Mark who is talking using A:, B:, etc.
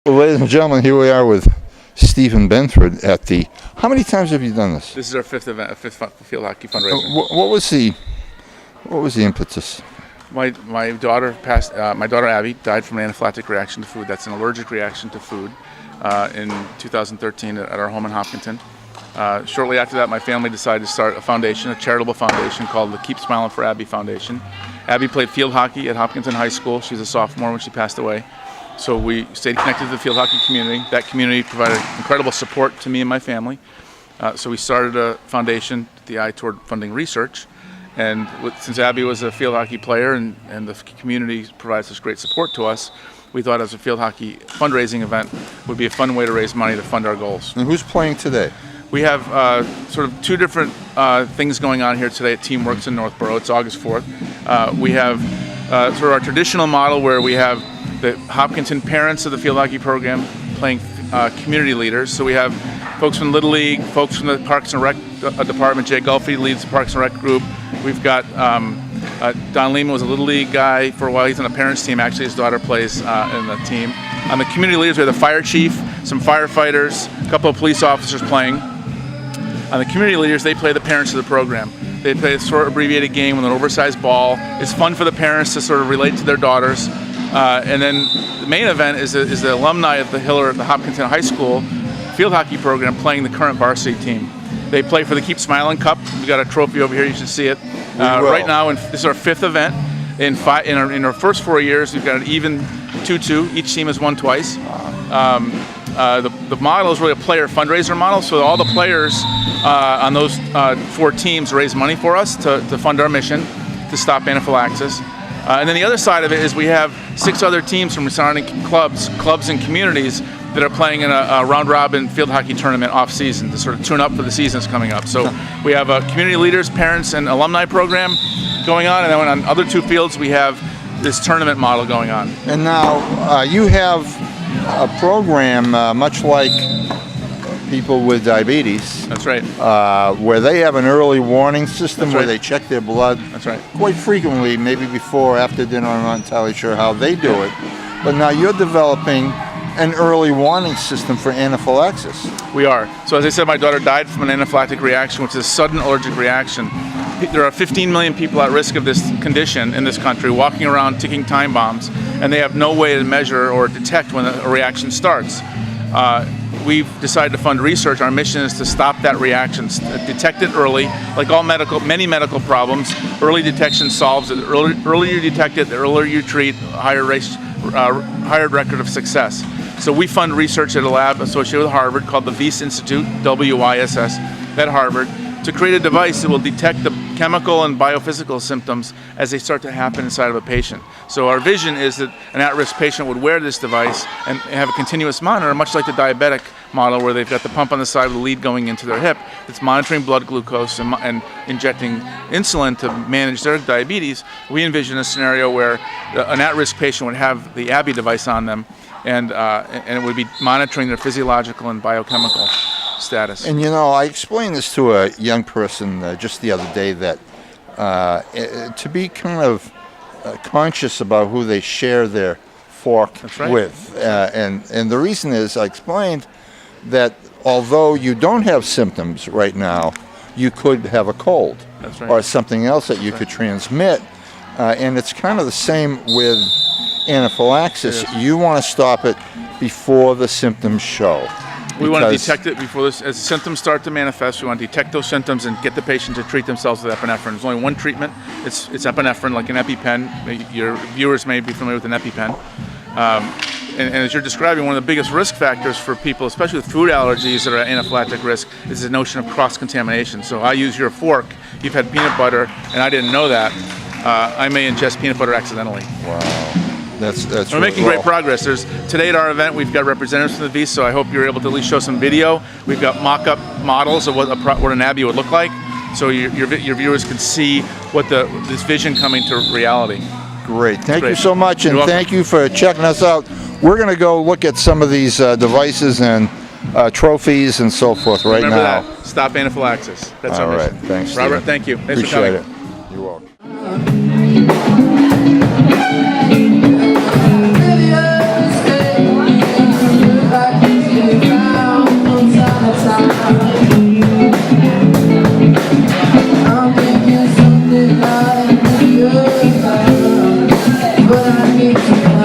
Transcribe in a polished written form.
A: Well, ladies and gentlemen, here we are with Stephen Benford at the... How many times have you done this?
B: This is our fifth event, fifth field hockey fundraiser.
A: What was the impetus?
B: My daughter passed. My daughter Abby died from an anaphylactic reaction to food. That's an allergic reaction to food. In 2013 at our home in Hopkinton. Shortly after that, my family decided to start a foundation, a charitable foundation called the KeepSmilin4Abbie Foundation. Abby played field hockey at Hopkinton High School. She was a sophomore when she passed away. So we stayed connected to the field hockey community. That community provided incredible support to me and my family. So we started a foundation with the eye toward funding research. And since Abby was a field hockey player and the community provides such great support to us, we thought as a field hockey fundraising event would be a fun way to raise money to fund our goals.
A: And who's playing today?
B: We have sort of two different things going on here today at Teamworks in Northborough. It's August 4th. We have sort of our traditional model where we have the Hopkinton parents of the field hockey program playing community leaders. So we have folks from Little League, folks from the Parks and Rec department. Jay Gulfey leads the Parks and Rec group. We've got Don Lehman was a Little League guy for a while. He's on the parents team. Actually, his daughter plays in the team. On the community leaders, we have the fire chief, some firefighters, a couple of police officers playing. On the community leaders, they play the parents of the program. They play a sort of abbreviated game with an oversized ball. It's fun for the parents to sort of relate to their daughters. And then the main event is the alumni of the Hiller at the Hopkinton High School field hockey program playing the current varsity team. They play for the Keep Smilin Cup. We got a trophy over here. You should see it. Right now, and this is our fifth event. In our first 4 years, we've got an even 2-2. Each team has won twice. The model is really a player fundraiser model. So all the players on those 4 teams raise money for us to fund our mission to stop anaphylaxis. And then the other side of it is we have 6 other teams from surrounding clubs and communities that are playing in a round-robin field hockey tournament off-season to sort of tune up for the seasons coming up. So we have a community leaders, parents, and alumni program going on, and then on other 2 fields we have this tournament model going on.
A: And now you have a program much like people with diabetes.
B: That's right.
A: Where they have an early warning system.
B: That's
A: where
B: right.
A: they check their blood.
B: That's right.
A: Quite frequently, maybe before or after dinner. I'm not entirely sure how they do it. But now you're developing an early warning system for anaphylaxis.
B: We are. So as I said, my daughter died from an anaphylactic reaction, which is a sudden allergic reaction. There are 15 million people at risk of this condition in this country walking around ticking time bombs, and they have no way to measure or detect when a reaction starts. We've decided to fund research. Our mission is to stop that reaction, detect it early. Like many medical problems, early detection solves it. The earlier you detect it, the earlier you treat, higher record of success. So we fund research at a lab associated with Harvard called the Wyss Institute, WISS, at Harvard, to create a device that will detect the chemical and biophysical symptoms as they start to happen inside of a patient. So our vision is that an at-risk patient would wear this device and have a continuous monitor, much like the diabetic model where they've got the pump on the side with the lead going into their hip that's monitoring blood glucose and injecting insulin to manage their diabetes. We envision a scenario where an at-risk patient would have the Abbie device on them and it would be monitoring their physiological and biochemical status.
A: And you know, I explained this to a young person just the other day that to be kind of conscious about who they share their fork with. And the reason is, I explained that although you don't have symptoms right now, you could have a cold or something else that you could transmit. And it's kind of the same with anaphylaxis. You want to stop it before the symptoms show.
B: We want to detect it before as symptoms start to manifest. We want to detect those symptoms and get the patient to treat themselves with epinephrine. There's only one treatment. It's epinephrine, like an EpiPen. Your viewers may be familiar with an EpiPen. And as you're describing, one of the biggest risk factors for people, especially with food allergies that are at anaphylactic risk, is the notion of cross-contamination. So I use your fork. You've had peanut butter, and I didn't know that. I may ingest peanut butter accidentally.
A: Wow. That's
B: We're making great progress. Today at our event, we've got representatives from the Wyss, so I hope you're able to at least show some video. We've got mock-up models of what an Abbie would look like, so your viewers can see what this vision coming to reality.
A: Great. Thank you so much, and thank you for checking us out. We're going to go look at some of these devices and trophies and so forth right
B: Remember
A: now.
B: That. Stop anaphylaxis. That's our mission.
A: All right. Thanks,
B: Robert.
A: Steve.
B: Thank you. Thanks
A: Appreciate
B: for coming.
A: it. You're welcome.
C: Videos, Thank you.